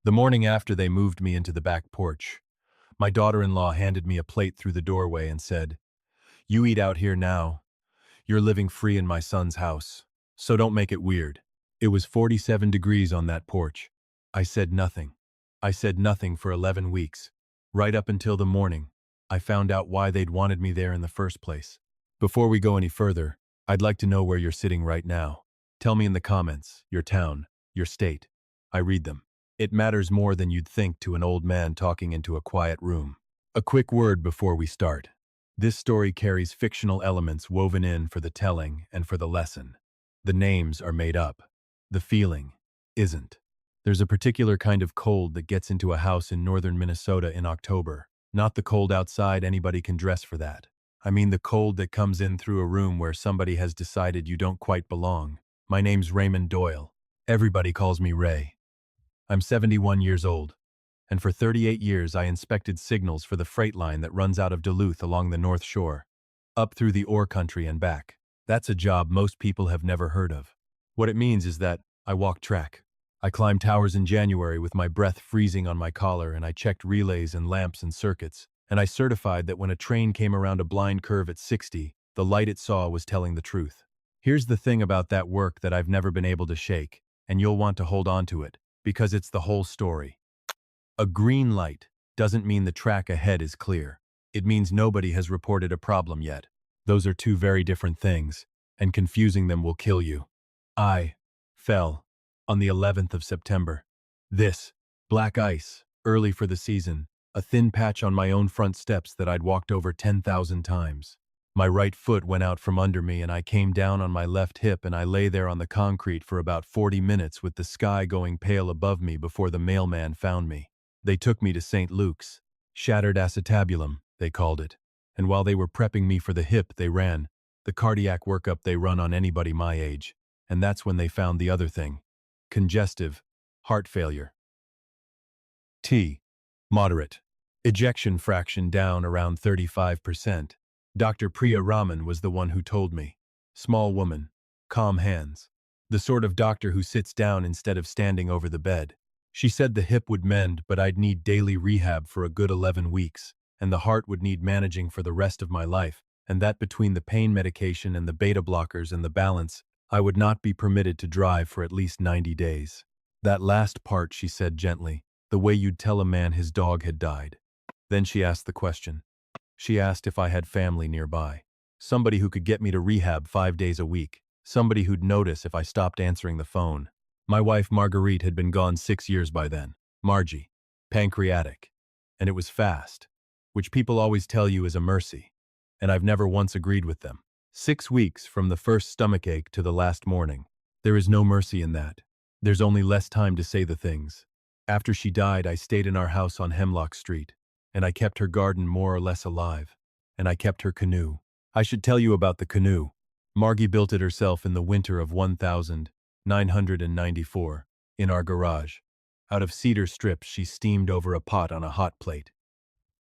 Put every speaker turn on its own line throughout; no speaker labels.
The morning after they moved me into the back porch, my daughter-in-law handed me a plate through the doorway and said, "You eat out here now. You're living free in my son's house. So don't make it weird." It was 47 degrees on that porch. I said nothing. I said nothing for 11 weeks. Right up until the morning, I found out why they'd wanted me there in the first place. Before we go any further, I'd like to know where you're sitting right now. Tell me in the comments, your town, your state. I read them. It matters more than you'd think to an old man talking into a quiet room. A quick word before we start. This story carries fictional elements woven in for the telling and for the lesson. The names are made up. The feeling isn't. There's a particular kind of cold that gets into a house in northern Minnesota in October. Not the cold outside anybody can dress for that. I mean the cold that comes in through a room where somebody has decided you don't quite belong. My name's Raymond Doyle. Everybody calls me Ray. I'm 71 years old, and for 38 years I inspected signals for the freight line that runs out of Duluth along the North Shore, up through the ore country and back. That's a job most people have never heard of. What it means is that I walk track. I climbed towers in January with my breath freezing on my collar, and I checked relays and lamps and circuits, and I certified that when a train came around a blind curve at 60, the light it saw was telling the truth. Here's the thing about that work that I've never been able to shake, and you'll want to hold on to it, because it's the whole story. A green light doesn't mean the track ahead is clear. It means nobody has reported a problem yet. Those are two very different things, and confusing them will kill you. I fell on the 11th of September. This, black ice, early for the season, a thin patch on my own front steps that I'd walked over 10,000 times. My right foot went out from under me and I came down on my left hip and I lay there on the concrete for about 40 minutes with the sky going pale above me before the mailman found me. They took me to St. Luke's. Shattered acetabulum, they called it. And while they were prepping me for the hip, they ran the cardiac workup they run on anybody my age. And that's when they found the other thing. Congestive heart failure. T. Moderate. Ejection fraction down around 35%. Dr. Priya Raman was the one who told me. Small woman, calm hands. The sort of doctor who sits down instead of standing over the bed. She said the hip would mend, but I'd need daily rehab for a good 11 weeks, and the heart would need managing for the rest of my life, and that between the pain medication and the beta blockers and the balance, I would not be permitted to drive for at least 90 days. That last part, she said gently, the way you'd tell a man his dog had died. Then she asked the question. She asked if I had family nearby. Somebody who could get me to rehab 5 days a week. Somebody who'd notice if I stopped answering the phone. My wife Marguerite had been gone 6 years by then. Margie. Pancreatic. And it was fast. Which people always tell you is a mercy. And I've never once agreed with them. 6 weeks from the first stomachache to the last morning. There is no mercy in that. There's only less time to say the things. After she died, I stayed in our house on Hemlock Street. And I kept her garden more or less alive. And I kept her canoe. I should tell you about the canoe. Margie built it herself in the winter of 1994, in our garage. Out of cedar strips she steamed over a pot on a hot plate.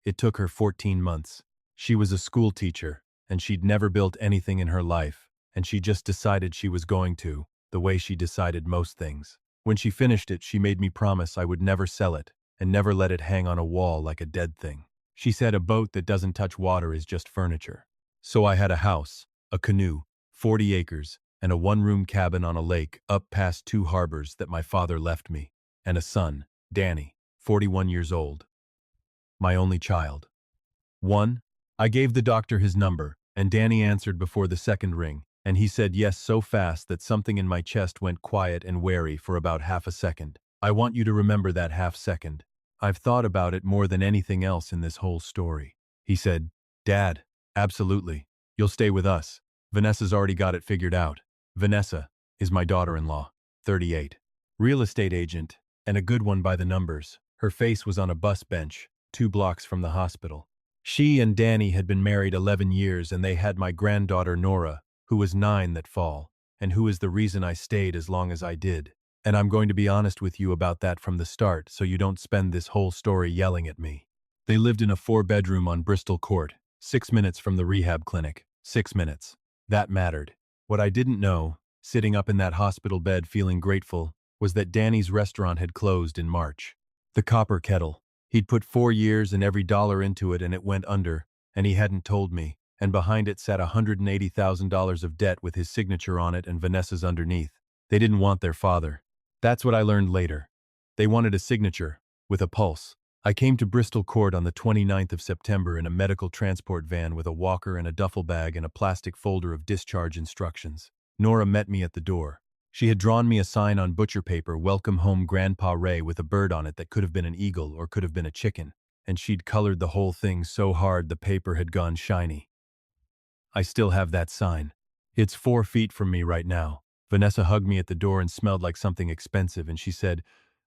It took her 14 months. She was a school teacher, and she'd never built anything in her life, and she just decided she was going to, the way she decided most things. When she finished it, she made me promise I would never sell it, and never let it hang on a wall like a dead thing. She said a boat that doesn't touch water is just furniture. So I had a house, a canoe, 40 acres, and a one-room cabin on a lake up past 2 harbors that my father left me, and a son, Danny, 41 years old. My only child. I gave the doctor his number, and Danny answered before the second ring, and he said yes so fast that something in my chest went quiet and wary for about half a second. I want you to remember that half second. I've thought about it more than anything else in this whole story. He said, "Dad, absolutely. You'll stay with us. Vanessa's already got it figured out." Vanessa is my daughter-in-law, 38. Real estate agent, and a good one by the numbers. Her face was on a bus bench, 2 blocks from the hospital. She and Danny had been married 11 years, and they had my granddaughter Nora, who was 9 that fall, and who is the reason I stayed as long as I did. And I'm going to be honest with you about that from the start, so you don't spend this whole story yelling at me. They lived in a 4-bedroom on Bristol Court, 6 minutes from the rehab clinic. 6 minutes. That mattered. What I didn't know, sitting up in that hospital bed feeling grateful, was that Danny's restaurant had closed in March. The copper kettle. He'd put 4 years and every dollar into it and it went under, and he hadn't told me, and behind it sat $180,000 of debt with his signature on it and Vanessa's underneath. They didn't want their father. That's what I learned later. They wanted a signature, with a pulse. I came to Bristol Court on the 29th of September in a medical transport van with a walker and a duffel bag and a plastic folder of discharge instructions. Nora met me at the door. She had drawn me a sign on butcher paper, "Welcome home Grandpa Ray," with a bird on it that could have been an eagle or could have been a chicken, and she'd colored the whole thing so hard the paper had gone shiny. I still have that sign. It's 4 feet from me right now. Vanessa hugged me at the door and smelled like something expensive, and she said,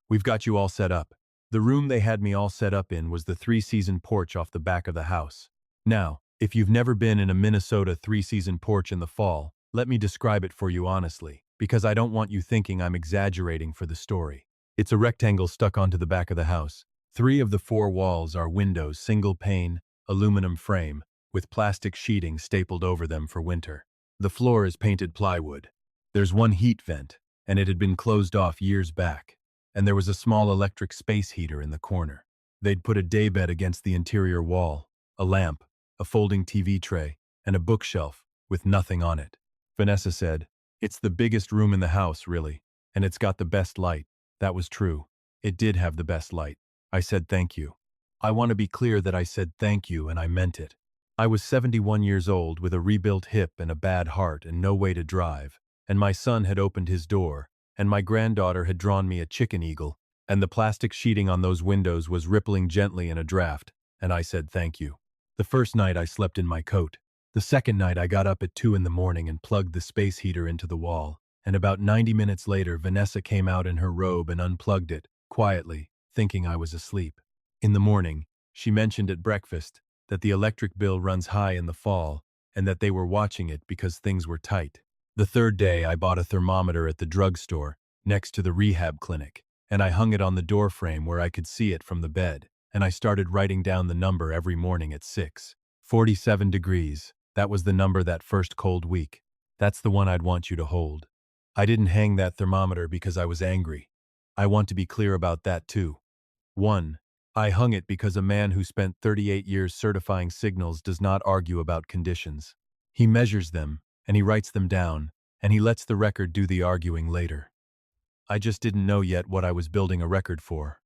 "We've got you all set up." The room they had me all set up in was the three-season porch off the back of the house. Now, if you've never been in a Minnesota three-season porch in the fall, let me describe it for you honestly, because I don't want you thinking I'm exaggerating for the story. It's a rectangle stuck onto the back of the house. 3 of the 4 walls are windows, single pane, aluminum frame, with plastic sheeting stapled over them for winter. The floor is painted plywood. There's one heat vent, and it had been closed off years back. And there was a small electric space heater in the corner. They'd put a daybed against the interior wall, a lamp, a folding TV tray, and a bookshelf with nothing on it. Vanessa said, "It's the biggest room in the house, really, and it's got the best light." That was true. It did have the best light. I said thank you. I want to be clear that I said thank you and I meant it. I was 71 years old with a rebuilt hip and a bad heart and no way to drive, and my son had opened his door, and my granddaughter had drawn me a chicken eagle, and the plastic sheeting on those windows was rippling gently in a draft, and I said thank you. The first night I slept in my coat. The second night I got up at 2 in the morning and plugged the space heater into the wall, and about 90 minutes later Vanessa came out in her robe and unplugged it, quietly, thinking I was asleep. In the morning, she mentioned at breakfast that the electric bill runs high in the fall, and that they were watching it because things were tight. The third day I bought a thermometer at the drugstore, next to the rehab clinic, and I hung it on the door frame where I could see it from the bed, and I started writing down the number every morning at 6:47 degrees. That was the number that first cold week. That's the one I'd want you to hold. I didn't hang that thermometer because I was angry. I want to be clear about that too. 1. I hung it because a man who spent 38 years certifying signals does not argue about conditions. He measures them, and he writes them down, and he lets the record do the arguing later. I just didn't know yet what I was building a record for.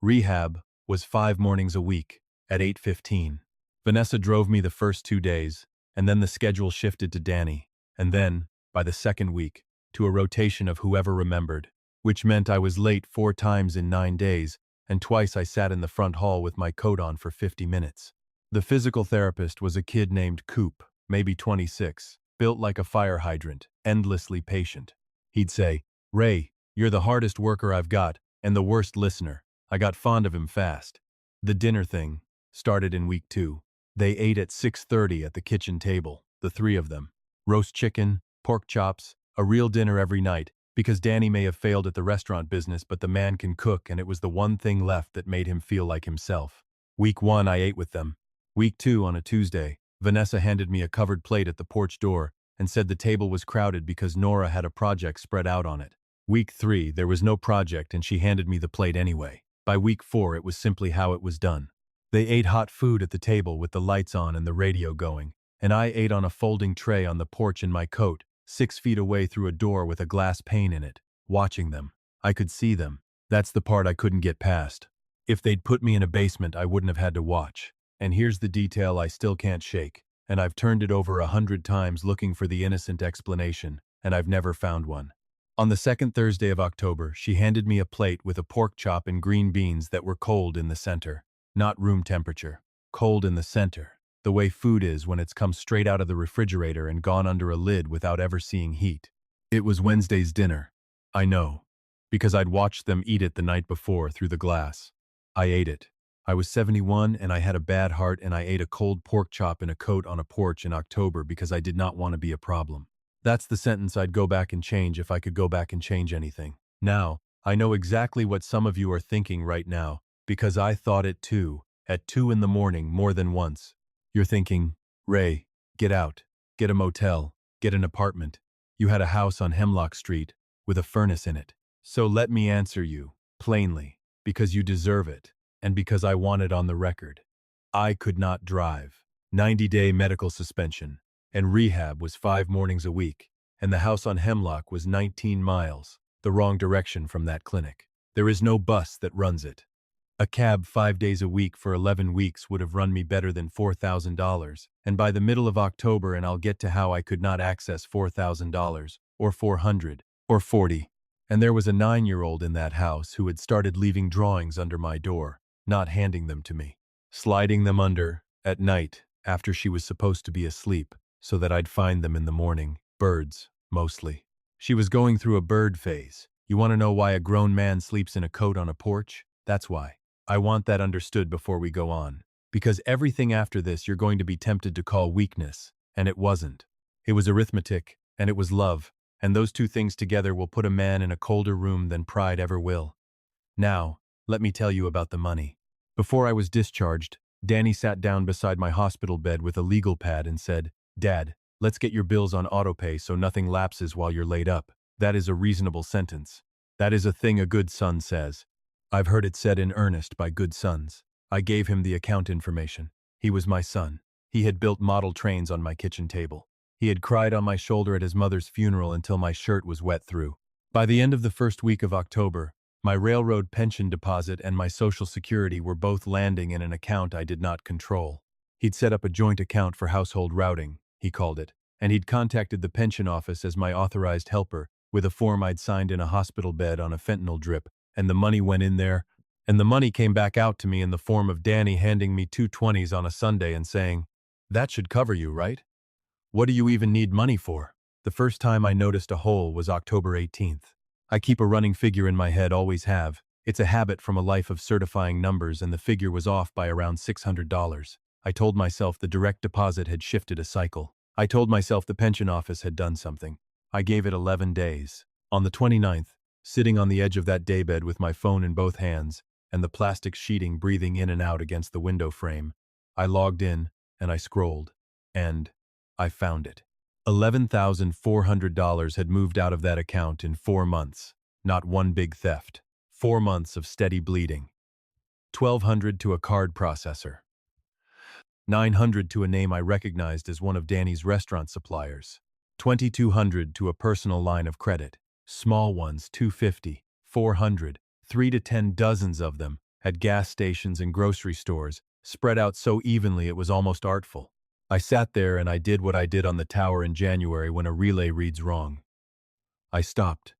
Rehab was 5 mornings a week, at 8:15. Vanessa drove me the first 2 days, and then the schedule shifted to Danny, and then, by the second week, to a rotation of whoever remembered, which meant I was late 4 times in 9 days, and twice I sat in the front hall with my coat on for 50 minutes. The physical therapist was a kid named Coop, maybe 26, built like a fire hydrant, endlessly patient. He'd say, "Ray, you're the hardest worker I've got, and the worst listener." I got fond of him fast. The dinner thing started in week 2. They ate at 6:30 at the kitchen table, the 3 of them. Roast chicken, pork chops, a real dinner every night, because Danny may have failed at the restaurant business, but the man can cook, and it was the one thing left that made him feel like himself. Week 1 I ate with them. Week 2, on a Tuesday, Vanessa handed me a covered plate at the porch door and said the table was crowded because Nora had a project spread out on it. Week 3, there was no project and she handed me the plate anyway. By week 4, it was simply how it was done. They ate hot food at the table with the lights on and the radio going, and I ate on a folding tray on the porch in my coat, 6 feet away through a door with a glass pane in it, watching them. I could see them. That's the part I couldn't get past. If they'd put me in a basement, I wouldn't have had to watch. And here's the detail I still can't shake, and I've turned it over 100 times looking for the innocent explanation, and I've never found one. On the second Thursday of October, she handed me a plate with a pork chop and green beans that were cold in the center. Not room temperature. Cold in the center. The way food is when it's come straight out of the refrigerator and gone under a lid without ever seeing heat. It was Wednesday's dinner. I know, because I'd watched them eat it the night before through the glass. I ate it. I was 71 and I had a bad heart, and I ate a cold pork chop in a coat on a porch in October because I did not want to be a problem. That's the sentence I'd go back and change if I could go back and change anything. Now, I know exactly what some of you are thinking right now, because I thought it too, at 2 in the morning more than once. You're thinking, "Ray, get out, get a motel, get an apartment. You had a house on Hemlock Street with a furnace in it." So let me answer you, plainly. because you deserve it, and because I want it on the record. I could not drive. 90-day medical suspension, and rehab was 5 mornings a week, and the house on Hemlock was 19 miles, the wrong direction from that clinic. There is no bus that runs it. A cab 5 days a week for 11 weeks would have run me better than $4,000, and by the middle of October and I'll get to how I could not access $4,000, or 400, or 40. And there was a 9-year-old in that house who had started leaving drawings under my door, not handing them to me. Sliding them under, at night, after she was supposed to be asleep, so that I'd find them in the morning. Birds, mostly. She was going through a bird phase. You want to know why a grown man sleeps in a coat on a porch? That's why. I want that understood before we go on. Because everything after this you're going to be tempted to call weakness, and it wasn't. It was arithmetic, and it was love, and those two things together will put a man in a colder room than pride ever will. Now, let me tell you about the money. Before I was discharged, Danny sat down beside my hospital bed with a legal pad and said, "Dad, let's get your bills on autopay so nothing lapses while you're laid up. That is a reasonable sentence. That is a thing a good son says. I've heard it said in earnest by good sons." I gave him the account information. He was my son. He had built model trains on my kitchen table. He had cried on my shoulder at his mother's funeral until my shirt was wet through. By the end of the first week of October, my railroad pension deposit and my Social Security were both landing in an account I did not control. He'd set up a joint account for household routing, he called it, and he'd contacted the pension office as my authorized helper with a form I'd signed in a hospital bed on a fentanyl drip, and the money went in there, and the money came back out to me in the form of Danny handing me 2 20s on a Sunday and saying, "That should cover you, right? What do you even need money for?" The first time I noticed a hole was October 18th. I keep a running figure in my head, always have. It's a habit from a life of certifying numbers, and the figure was off by around $600. I told myself the direct deposit had shifted a cycle. I told myself the pension office had done something. I gave it 11 days. On the 29th, sitting on the edge of that daybed with my phone in both hands and the plastic sheeting breathing in and out against the window frame, I logged in and I scrolled. And I found it. $11,400 had moved out of that account in 4 months. Not one big theft. 4 months of steady bleeding. $1,200 to a card processor. $900 to a name I recognized as one of Danny's restaurant suppliers. $2,200 to a personal line of credit. Small ones, $250, $400, 3 to 10 dozens of them, at gas stations and grocery stores, spread out so evenly it was almost artful. I sat there and I did what I did on the tower in January when a relay reads wrong. I stopped,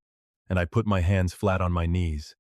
and I put my hands flat on my knees,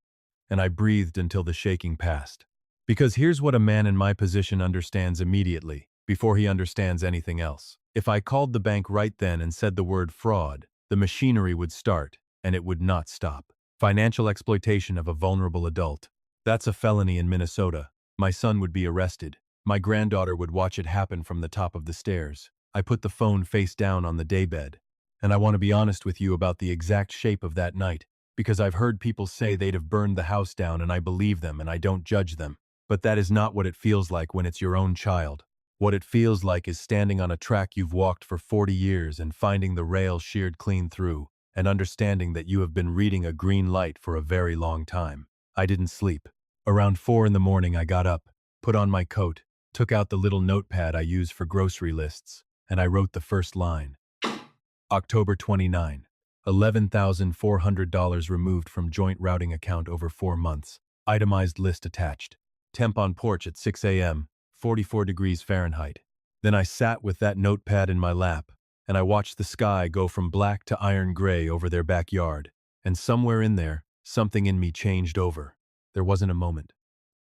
and I breathed until the shaking passed. Because here's what a man in my position understands immediately, before he understands anything else. If I called the bank right then and said the word fraud, the machinery would start, and it would not stop. Financial exploitation of a vulnerable adult. That's a felony in Minnesota. My son would be arrested. My granddaughter would watch it happen from the top of the stairs. I put the phone face down on the daybed. And I want to be honest with you about the exact shape of that night, because I've heard people say they'd have burned the house down and I believe them and I don't judge them. But that is not what it feels like when it's your own child. What it feels like is standing on a track you've walked for 40 years and finding the rail sheared clean through, and understanding that you have been reading a green light for a very long time. I didn't sleep. Around 4 in the morning I got up, put on my coat, took out the little notepad I use for grocery lists, and I wrote the first line. October 29. $11,400 removed from joint routing account over 4 months. Itemized list attached. Temp on porch at 6 a.m., 44 degrees Fahrenheit. Then I sat with that notepad in my lap, and I watched the sky go from black to iron gray over their backyard, and somewhere in there, something in me changed over. There wasn't a moment.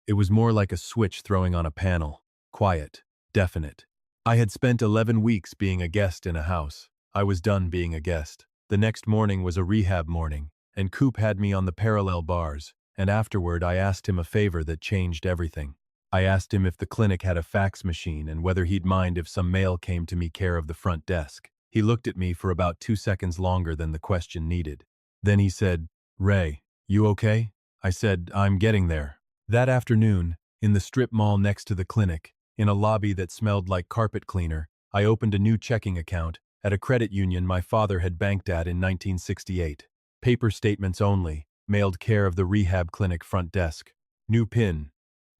It was more like a switch throwing on a panel. Quiet. Definite. I had spent 11 weeks being a guest in a house. I was done being a guest. The next morning was a rehab morning, and Coop had me on the parallel bars, and afterward I asked him a favor that changed everything. I asked him if the clinic had a fax machine and whether he'd mind if some mail came to me care of the front desk. He looked at me for about 2 seconds longer than the question needed. Then he said, "Ray, you okay?" I said, "I'm getting there." That afternoon, in the strip mall next to the clinic, in a lobby that smelled like carpet cleaner, I opened a new checking account at a credit union my father had banked at in 1968. Paper statements only, mailed care of the rehab clinic front desk. New PIN.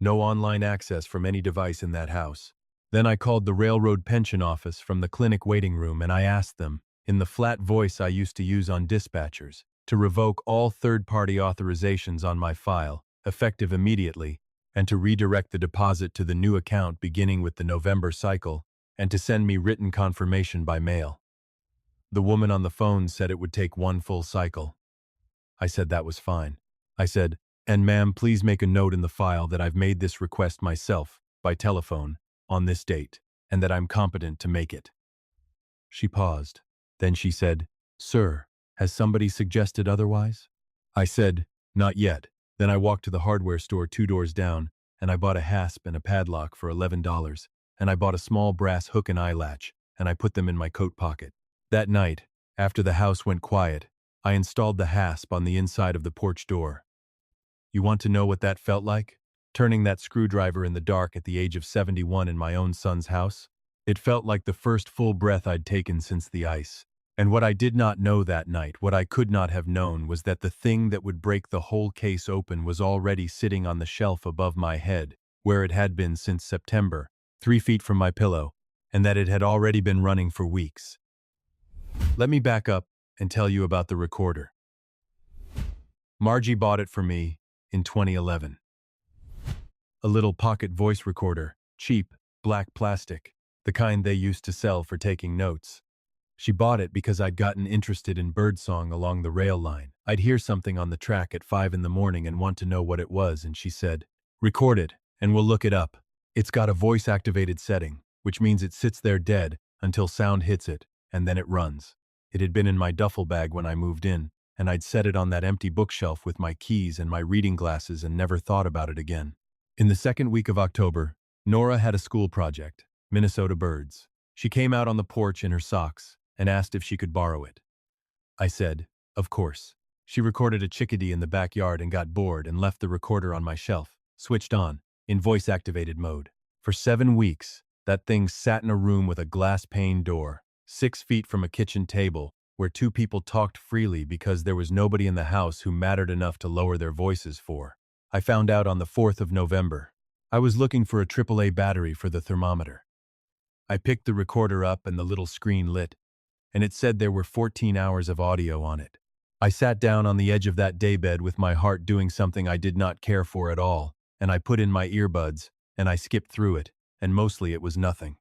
No online access from any device in that house. Then I called the railroad pension office from the clinic waiting room and I asked them, in the flat voice I used to use on dispatchers, to revoke all third-party authorizations on my file, effective immediately, and to redirect the deposit to the new account beginning with the November cycle, and to send me written confirmation by mail. The woman on the phone said it would take one full cycle. I said that was fine. I said, "And ma'am, please make a note in the file that I've made this request myself, by telephone, on this date, and that I'm competent to make it." She paused. Then she said, "Sir, has somebody suggested otherwise?" I said, "Not yet." Then I walked to the hardware store 2 doors down, and I bought a hasp and a padlock for $11, and I bought a small brass hook and eye latch, and I put them in my coat pocket. That night, after the house went quiet, I installed the hasp on the inside of the porch door. You want to know what that felt like? Turning that screwdriver in the dark at the age of 71 in my own son's house? It felt like the first full breath I'd taken since the ice. And what I did not know that night, what I could not have known, was that the thing that would break the whole case open was already sitting on the shelf above my head, where it had been since September, 3 feet from my pillow, and that it had already been running for weeks. Let me back up and tell you about the recorder. Margie bought it for me in 2011. A little pocket voice recorder, cheap, black plastic, the kind they used to sell for taking notes. She bought it because I'd gotten interested in birdsong along the rail line. I'd hear something on the track at 5 in the morning and want to know what it was, and she said, "Record it, and we'll look it up. It's got a voice-activated setting, which means it sits there dead until sound hits it, and then it runs." It had been in my duffel bag when I moved in, and I'd set it on that empty bookshelf with my keys and my reading glasses and never thought about it again. In the second week of October, Nora had a school project, Minnesota birds. She came out on the porch in her socks and asked if she could borrow it. I said, of course. She recorded a chickadee in the backyard and got bored and left the recorder on my shelf, switched on, in voice-activated mode. For 7 weeks, that thing sat in a room with a glass-pane door, 6 feet from a kitchen table, where 2 people talked freely because there was nobody in the house who mattered enough to lower their voices for. I found out on the 4th of November. I was looking for a AAA battery for the thermometer. I picked the recorder up and the little screen lit, and it said there were 14 hours of audio on it. I sat down on the edge of that daybed with my heart doing something I did not care for at all, and I put in my earbuds, and I skipped through it, and mostly it was nothing.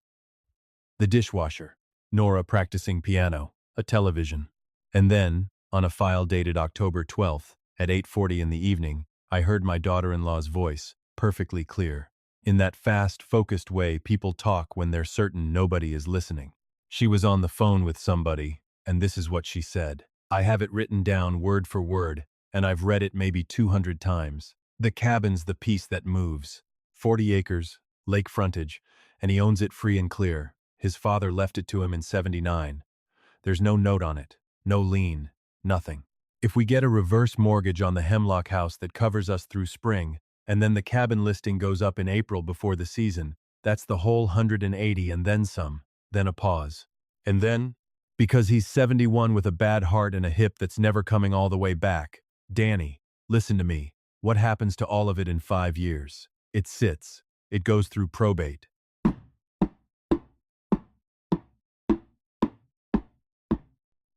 The dishwasher, Nora practicing piano, a television. And then, on a file dated October 12th, at 8:40 in the evening, I heard my daughter-in-law's voice, perfectly clear. In that fast, focused way people talk when they're certain nobody is listening. She was on the phone with somebody, and this is what she said. I have it written down word for word, and I've read it maybe 200 times. The cabin's the piece that moves. 40 acres, lake frontage, and he owns it free and clear. His father left it to him in '79. There's no note on it, no lien, nothing. If we get a reverse mortgage on the Hemlock house that covers us through spring, and then the cabin listing goes up in April before the season, that's the whole 180 and then some. Then a pause. And then, because he's 71 with a bad heart and a hip that's never coming all the way back, Danny, listen to me. What happens to all of it in 5 years? It sits. It goes through probate.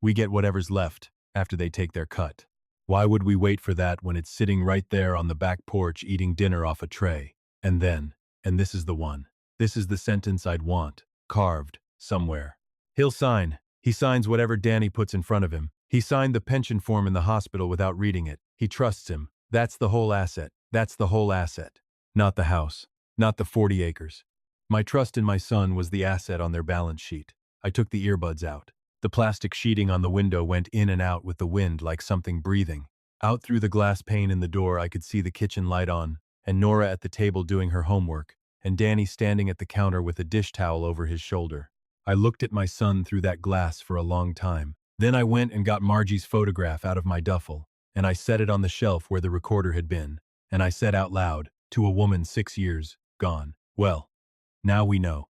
We get whatever's left after they take their cut. Why would we wait for that when it's sitting right there on the back porch eating dinner off a tray? And then, and this is the one. This is the sentence I'd want, carved, somewhere. He'll sign. He signs whatever Danny puts in front of him. He signed the pension form in the hospital without reading it. He trusts him. That's the whole asset. That's the whole asset. Not the house. Not the 40 acres. My trust in my son was the asset on their balance sheet. I took the earbuds out. The plastic sheeting on the window went in and out with the wind like something breathing. Out through the glass pane in the door I could see the kitchen light on, and Nora at the table doing her homework, and Danny standing at the counter with a dish towel over his shoulder. I looked at my son through that glass for a long time. Then I went and got Margie's photograph out of my duffel, and I set it on the shelf where the recorder had been, and I said out loud, to a woman 6 years gone, "Well, now we know."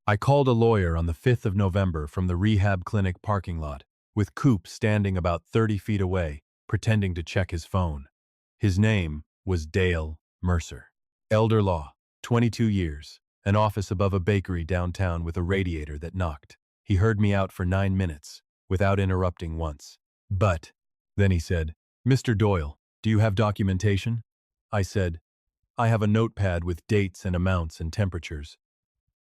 I called a lawyer on the 5th of November from the rehab clinic parking lot, with Coop standing about 30 feet away, pretending to check his phone. His name was Dale Mercer. Elder law, 22 years. An office above a bakery downtown with a radiator that knocked. He heard me out for 9 minutes, without interrupting once. But, then he said, Mr. Doyle, do you have documentation? I said, I have a notepad with dates and amounts and temperatures.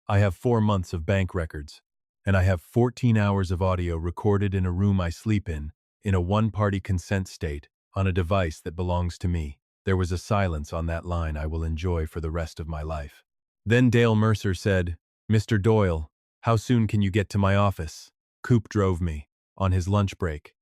I have 4 months of bank records, and I have 14 hours of audio recorded in a room I sleep in a one-party consent state, on a device that belongs to me. There was a silence on that line I will enjoy for the rest of my life. Then Dale Mercer said, Mr. Doyle, how soon can you get to my office? Coop drove me, on his lunch break.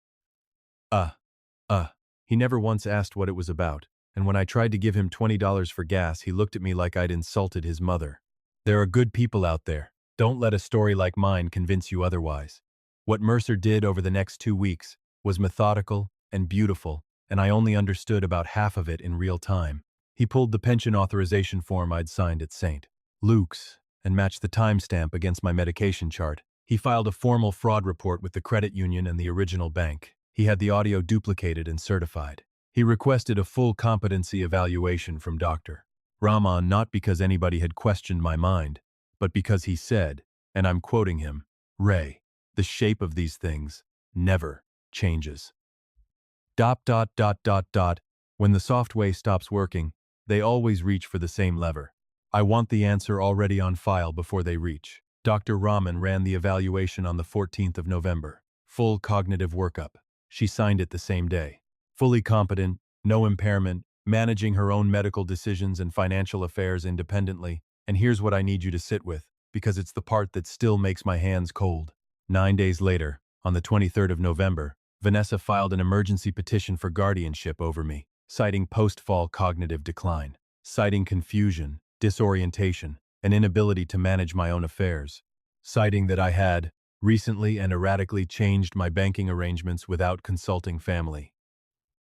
He never once asked what it was about, and when I tried to give him $20 for gas, he looked at me like I'd insulted his mother. There are good people out there. Don't let a story like mine convince you otherwise. What Mercer did over the next 2 weeks was methodical and beautiful, and I only understood about half of it in real time. He pulled the pension authorization form I'd signed at St. Luke's and matched the timestamp against my medication chart. He filed a formal fraud report with the credit union and the original bank. He had the audio duplicated and certified. He requested a full competency evaluation from Dr. Rahman, not because anybody had questioned my mind, but because he said, and I'm quoting him, Ray, the shape of these things never changes. ... When the software stops working, they always reach for the same lever. I want the answer already on file before they reach. Dr. Rahman ran the evaluation on the 14th of November. Full cognitive workup. She signed it the same day. Fully competent, no impairment, managing her own medical decisions and financial affairs independently. And here's what I need you to sit with, because it's the part that still makes my hands cold. 9 days later, on the 23rd of November, Vanessa filed an emergency petition for guardianship over me, citing post-fall cognitive decline, citing confusion, disorientation, and inability to manage my own affairs, citing that I had recently and erratically changed my banking arrangements without consulting family.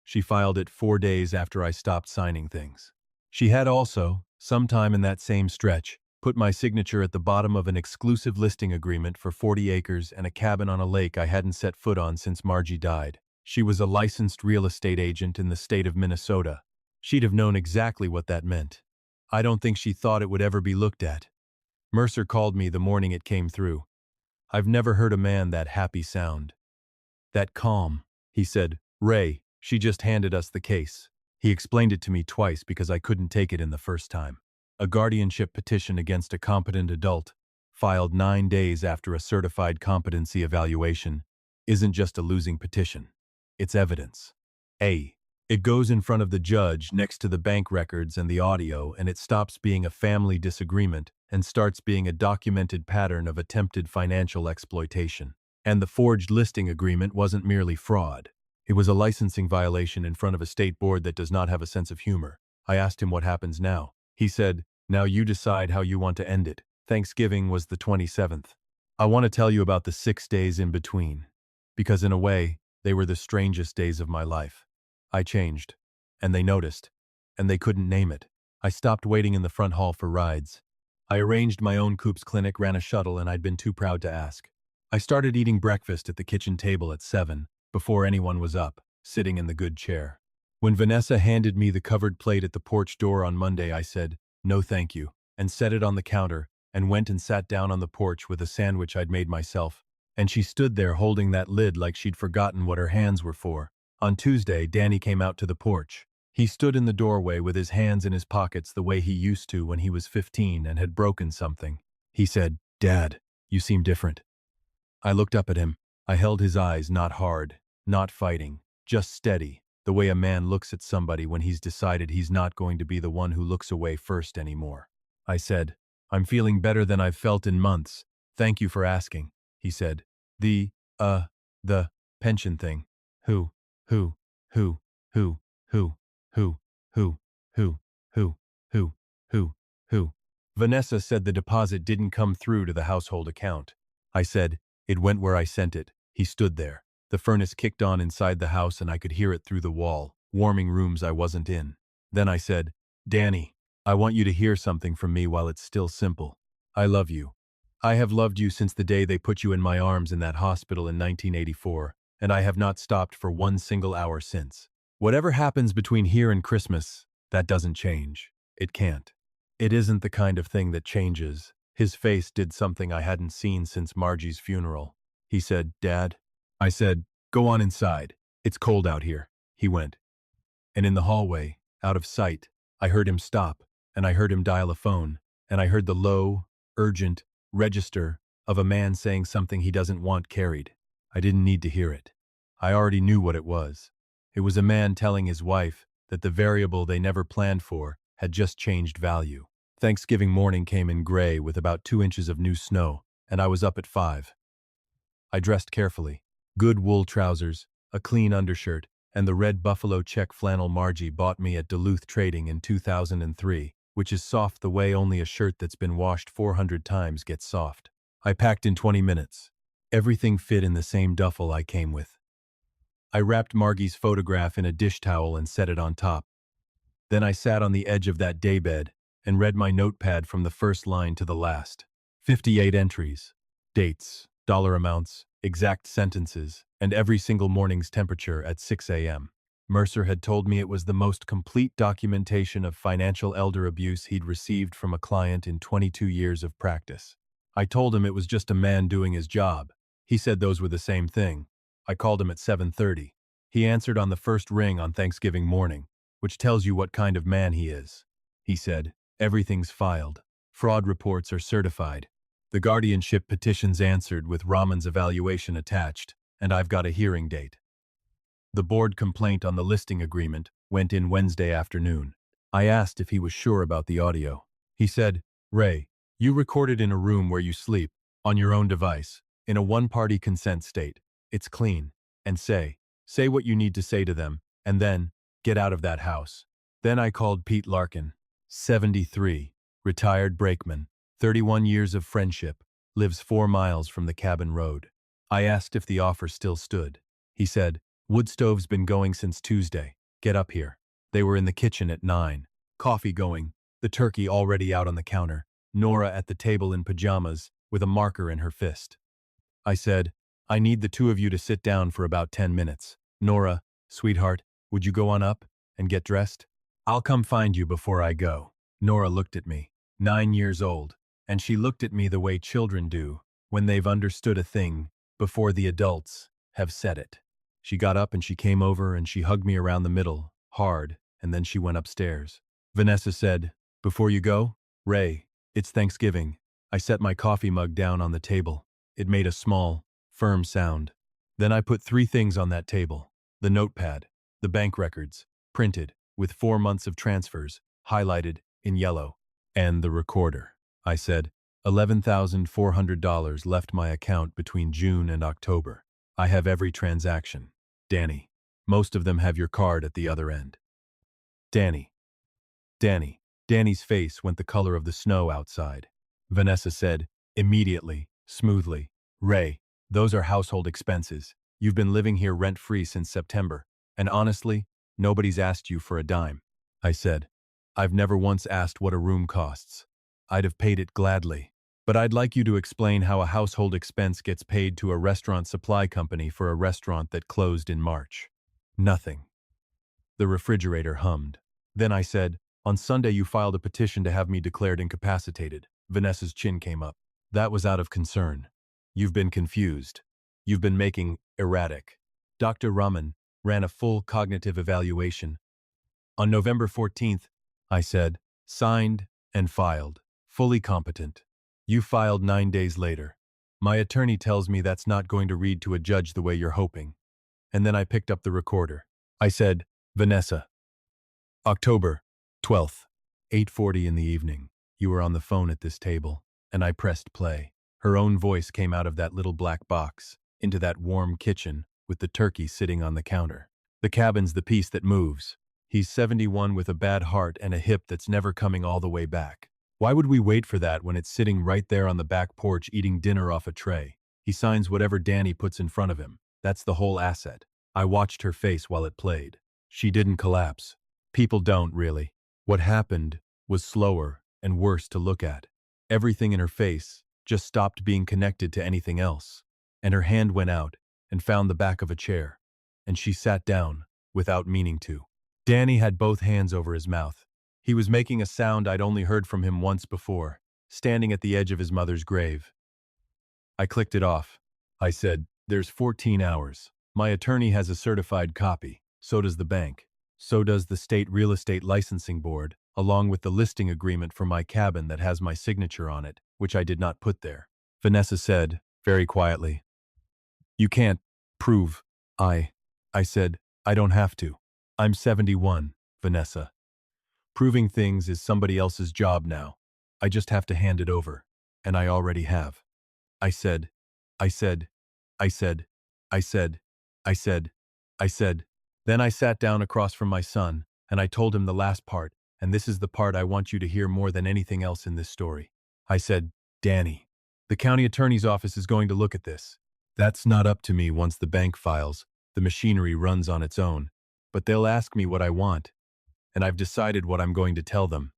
She filed it 4 days after I stopped signing things. She had also, sometime in that same stretch, put my signature at the bottom of an exclusive listing agreement for 40 acres and a cabin on a lake I hadn't set foot on since Margie died. She was a licensed real estate agent in the state of Minnesota. She'd have known exactly what that meant. I don't think she thought it would ever be looked at. Mercer called me the morning it came through. I've never heard a man that happy sound. That calm. He said, Ray, she just handed us the case. He explained it to me twice because I couldn't take it in the first time. A guardianship petition against a competent adult, filed 9 days after a certified competency evaluation, isn't just a losing petition. It's evidence. It goes in front of the judge next to the bank records and the audio, and it stops being a family disagreement and starts being a documented pattern of attempted financial exploitation. And the forged listing agreement wasn't merely fraud. It was a licensing violation in front of a state board that does not have a sense of humor. I asked him what happens now. He said, now you decide how you want to end it. Thanksgiving was the 27th. I want to tell you about the 6 days in between, because in a way, they were the strangest days of my life. I changed, and they noticed, and they couldn't name it. I stopped waiting in the front hall for rides. I arranged my own Coop's clinic, ran a shuttle, and I'd been too proud to ask. I started eating breakfast at the kitchen table at 7, before anyone was up, sitting in the good chair. When Vanessa handed me the covered plate at the porch door on Monday, I said, no thank you, and set it on the counter, and went and sat down on the porch with a sandwich I'd made myself. And she stood there holding that lid like she'd forgotten what her hands were for. On Tuesday, Danny came out to the porch. He stood in the doorway with his hands in his pockets the way he used to when he was 15 and had broken something. He said, Dad, you seem different. I looked up at him. I held his eyes, not hard, not fighting, just steady, the way a man looks at somebody when he's decided he's not going to be the one who looks away first anymore. I said, I'm feeling better than I've felt in months. Thank you for asking. He said, the pension thing. Who? Vanessa said the deposit didn't come through to the household account. I said, it went where I sent it. He stood there. The furnace kicked on inside the house and I could hear it through the wall, warming rooms I wasn't in. Then I said, Danny, I want you to hear something from me while it's still simple. I love you. I have loved you since the day they put you in my arms in that hospital in 1984, and I have not stopped for 1 single hour since. Whatever happens between here and Christmas, that doesn't change. It can't. It isn't the kind of thing that changes. His face did something I hadn't seen since Margie's funeral. He said, "Dad?" I said, "Go on inside. It's cold out here." He went. And in the hallway, out of sight, I heard him stop, and I heard him dial a phone, and I heard the low, urgent register of a man saying something he doesn't want carried. I didn't need to hear it. I already knew what it was. It was a man telling his wife that the variable they never planned for had just changed value. Thanksgiving morning came in gray with about 2 inches of new snow, and I was up at 5. I dressed carefully. Good wool trousers, a clean undershirt, and the red buffalo check flannel Margie bought me at Duluth Trading in 2003, which is soft the way only a shirt that's been washed 400 times gets soft. I packed in 20 minutes. Everything fit in the same duffel I came with. I wrapped Margie's photograph in a dish towel and set it on top. Then I sat on the edge of that daybed and read my notepad from the first line to the last. 58 entries. Dates, dollar amounts, exact sentences, and every single morning's temperature at 6 a.m. Mercer had told me it was the most complete documentation of financial elder abuse he'd received from a client in 22 years of practice. I told him it was just a man doing his job. He said those were the same thing. I called him at 7:30. He answered on the first ring on Thanksgiving morning, which tells you what kind of man he is. He said, "Everything's filed. Fraud reports are certified. The guardianship petition's answered with Raman's evaluation attached, and I've got a hearing date." The board complaint on the listing agreement went in Wednesday afternoon. I asked if he was sure about the audio. He said, "Ray, you recorded in a room where you sleep, on your own device, in a one-party consent state. It's clean. And say what you need to say to them, and then, get out of that house." Then I called Pete Larkin, 73, retired brakeman, 31 years of friendship, lives 4 miles from the cabin road. I asked if the offer still stood. He said, "Wood stove's been going since Tuesday. Get up here." They were in the kitchen at 9. Coffee going, the turkey already out on the counter, Nora at the table in pajamas, with a marker in her fist. I said, "I need the two of you to sit down for about 10 minutes. Nora, sweetheart, would you go on up and get dressed? I'll come find you before I go." Nora looked at me, 9 years old, and she looked at me the way children do when they've understood a thing before the adults have said it. She got up and she came over and she hugged me around the middle, hard, and then she went upstairs. Vanessa said, "Before you go, Ray, it's Thanksgiving." I set my coffee mug down on the table. It made a small, firm sound. Then I put 3 things on that table: the notepad, the bank records, printed, with 4 months of transfers, highlighted in yellow, and the recorder. I said, $11,400 left my account between June and October. I have every transaction. Danny. Most of them have your card at the other end. Danny. Danny's face went the color of the snow outside. Vanessa said, immediately, smoothly, "Ray, those are household expenses. You've been living here rent-free since September, and honestly, nobody's asked you for a dime." I said, "I've never once asked what a room costs. I'd have paid it gladly. But I'd like you to explain how a household expense gets paid to a restaurant supply company for a restaurant that closed in March." Nothing. The refrigerator hummed. Then I said, "On Sunday you filed a petition to have me declared incapacitated." Vanessa's chin came up. "That was out of concern. You've been confused. You've been making erratic." Dr. Raman ran a full cognitive evaluation. On November 14th, I said, "Signed and filed. Fully competent." You filed 9 days later. My attorney tells me that's not going to read to a judge the way you're hoping. And then I picked up the recorder. I said, "Vanessa, October 12th, 8:40 in the evening. You were on the phone at this table." And I pressed play. Her own voice came out of that little black box, into that warm kitchen, with the turkey sitting on the counter. "The cabin's the piece that moves. He's 71 with a bad heart and a hip that's never coming all the way back. Why would we wait for that when it's sitting right there on the back porch eating dinner off a tray? He signs whatever Danny puts in front of him. That's the whole asset." I watched her face while it played. She didn't collapse. People don't, really. What happened was slower and worse to look at. Everything in her face just stopped being connected to anything else. And her hand went out and found the back of a chair. And she sat down, without meaning to. Danny had both hands over his mouth. He was making a sound I'd only heard from him once before, standing at the edge of his mother's grave. I clicked it off. I said, "There's 14 hours. My attorney has a certified copy. So does the bank. So does the state real estate licensing board, along with the listing agreement for my cabin that has my signature on it, which I did not put there." Vanessa said, very quietly, "You can't prove I said, "I don't have to. I'm 71, Vanessa. Proving things is somebody else's job now. I just have to hand it over. And I already have." I said, I said, I said, I said, I said, I said. Then I sat down across from my son, and I told him the last part, and this is the part I want you to hear more than anything else in this story. I said, "Danny, the county attorney's office is going to look at this. That's not up to me once the bank files. The machinery runs on its own. But they'll ask me what I want, and I've decided what I'm going to tell them."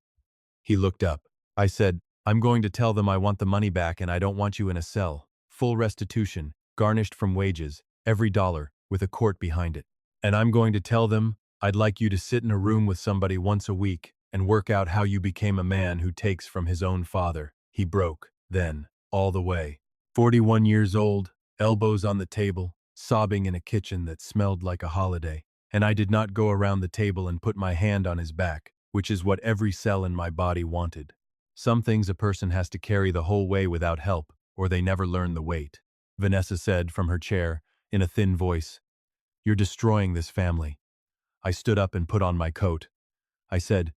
He looked up. I said, "I'm going to tell them I want the money back and I don't want you in a cell. Full restitution, garnished from wages, every dollar, with a court behind it. And I'm going to tell them I'd like you to sit in a room with somebody once a week and work out how you became a man who takes from his own father." He broke, then, all the way. 41 years old, elbows on the table, sobbing in a kitchen that smelled like a holiday. And I did not go around the table and put my hand on his back, which is what every cell in my body wanted. Some things a person has to carry the whole way without help, or they never learn the weight. Vanessa said from her chair, in a thin voice, "You're destroying this family." I stood up and put on my coat. I said,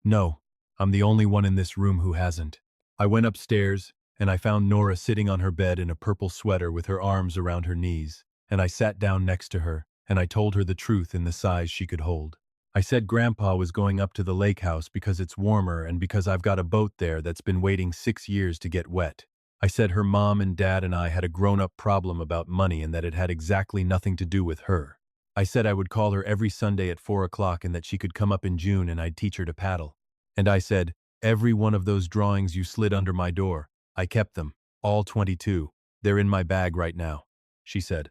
"No, I'm the only one in this room who hasn't." I went upstairs, and I found Nora sitting on her bed in a purple sweater with her arms around her knees, and I sat down next to her, and I told her the truth in the size she could hold. I said Grandpa was going up to the lake house because it's warmer and because I've got a boat there that's been waiting 6 years to get wet. I said her mom and dad and I had a grown-up problem about money and that it had exactly nothing to do with her. I said I would call her every Sunday at 4 o'clock and that she could come up in June and I'd teach her to paddle. And I said, "Every one of those drawings you slid under my door, I kept them, all 22. They're in my bag right now." She said,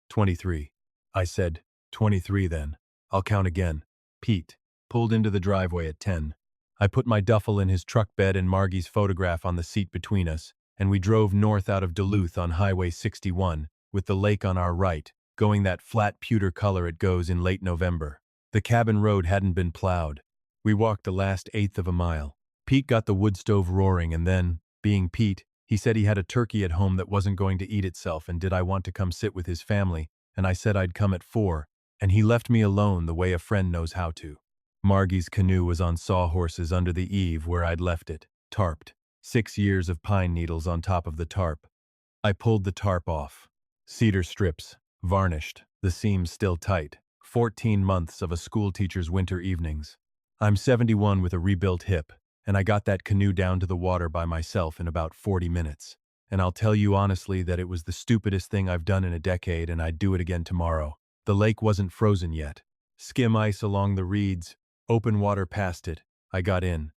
23. I said, 23 then. I'll count again. Pete pulled into the driveway at 10. I put my duffel in his truck bed and Margie's photograph on the seat between us, and we drove north out of Duluth on Highway 61, with the lake on our right, going that flat pewter color it goes in late November. The cabin road hadn't been plowed. We walked the last eighth of a mile. Pete got the wood stove roaring and then, being Pete, he said he had a turkey at home that wasn't going to eat itself and did I want to come sit with his family, and I said I'd come at 4, and he left me alone the way a friend knows how to. Margie's canoe was on sawhorses under the eave where I'd left it, tarped. 6 years of pine needles on top of the tarp. I pulled the tarp off. Cedar strips, varnished, the seams still tight. 14 months of a schoolteacher's winter evenings. I'm 71 with a rebuilt hip, and I got that canoe down to the water by myself in about 40 minutes. And I'll tell you honestly that it was the stupidest thing I've done in a decade and I'd do it again tomorrow. The lake wasn't frozen yet. Skim ice along the reeds, open water past it. I got in.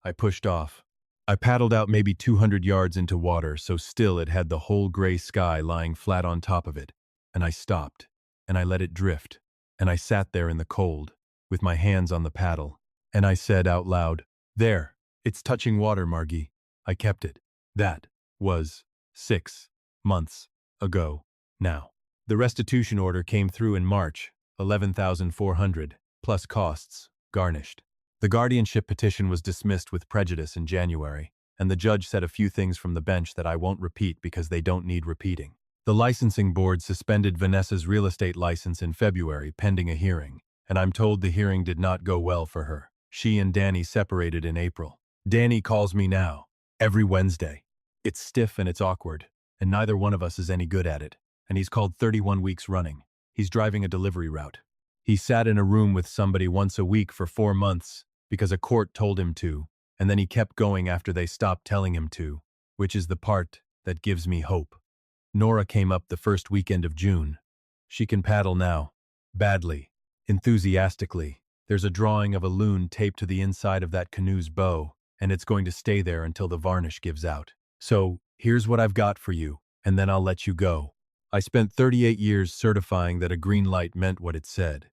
I pushed off. I paddled out maybe 200 yards into water, so still it had the whole gray sky lying flat on top of it. And I stopped, and I let it drift, and I sat there in the cold, with my hands on the paddle, and I said out loud, "There, it's touching water, Margie." I kept it. That was 6 months ago now. The restitution order came through in March, 11,400, plus costs, garnished. The guardianship petition was dismissed with prejudice in January, and the judge said a few things from the bench that I won't repeat because they don't need repeating. The licensing board suspended Vanessa's real estate license in February pending a hearing, and I'm told the hearing did not go well for her. She and Danny separated in April. Danny calls me now, every Wednesday. It's stiff and it's awkward, and neither one of us is any good at it, and he's called 31 weeks running. He's driving a delivery route. He sat in a room with somebody once a week for 4 months because a court told him to, and then he kept going after they stopped telling him to, which is the part that gives me hope. Nora came up the first weekend of June. She can paddle now. Badly. Enthusiastically. There's a drawing of a loon taped to the inside of that canoe's bow, and it's going to stay there until the varnish gives out. So, here's what I've got for you, and then I'll let you go. I spent 38 years certifying that a green light meant what it said.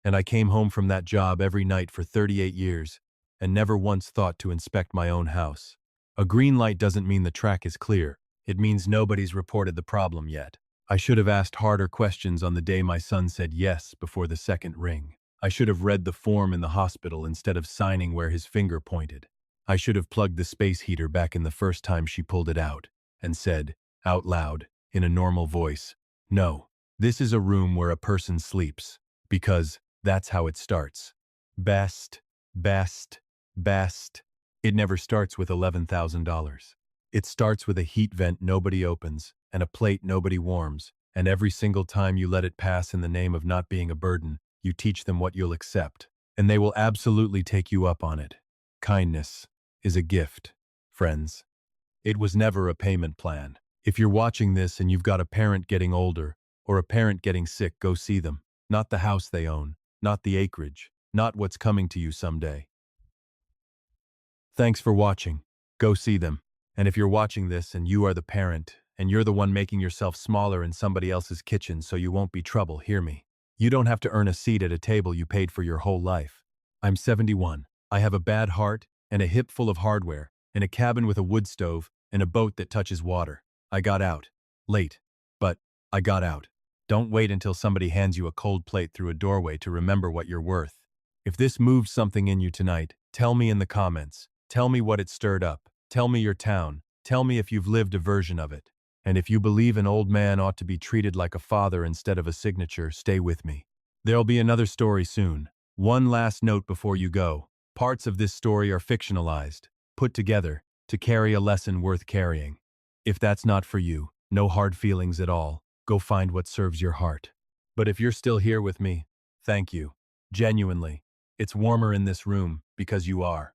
And I came home from that job every night for 38 years, and never once thought to inspect my own house. A green light doesn't mean the track is clear. It means nobody's reported the problem yet. I should have asked harder questions on the day my son said yes before the second ring. I should have read the form in the hospital instead of signing where his finger pointed. I should have plugged the space heater back in the first time she pulled it out, and said, out loud, in a normal voice, "No, this is a room where a person sleeps, because that's how it starts. Best, best, best." It never starts with $11,000. It starts with a heat vent nobody opens, and a plate nobody warms, and every single time you let it pass in the name of not being a burden, you teach them what you'll accept, and they will absolutely take you up on it. Kindness is a gift, friends. It was never a payment plan. If you're watching this and you've got a parent getting older, or a parent getting sick, go see them. Not the house they own, not the acreage, not what's coming to you someday. Thanks for watching. Go see them. And if you're watching this and you are the parent, and you're the one making yourself smaller in somebody else's kitchen so you won't be trouble, hear me. You don't have to earn a seat at a table you paid for your whole life. I'm 71. I have a bad heart, and a hip full of hardware, and a cabin with a wood stove, and a boat that touches water. I got out. Late. But I got out. Don't wait until somebody hands you a cold plate through a doorway to remember what you're worth. If this moved something in you tonight, tell me in the comments. Tell me what it stirred up. Tell me your town. Tell me if you've lived a version of it. And if you believe an old man ought to be treated like a father instead of a signature, stay with me. There'll be another story soon. One last note before you go. Parts of this story are fictionalized, put together, to carry a lesson worth carrying. If that's not for you, no hard feelings at all. Go find what serves your heart. But if you're still here with me, thank you. Genuinely. It's warmer in this room because you are.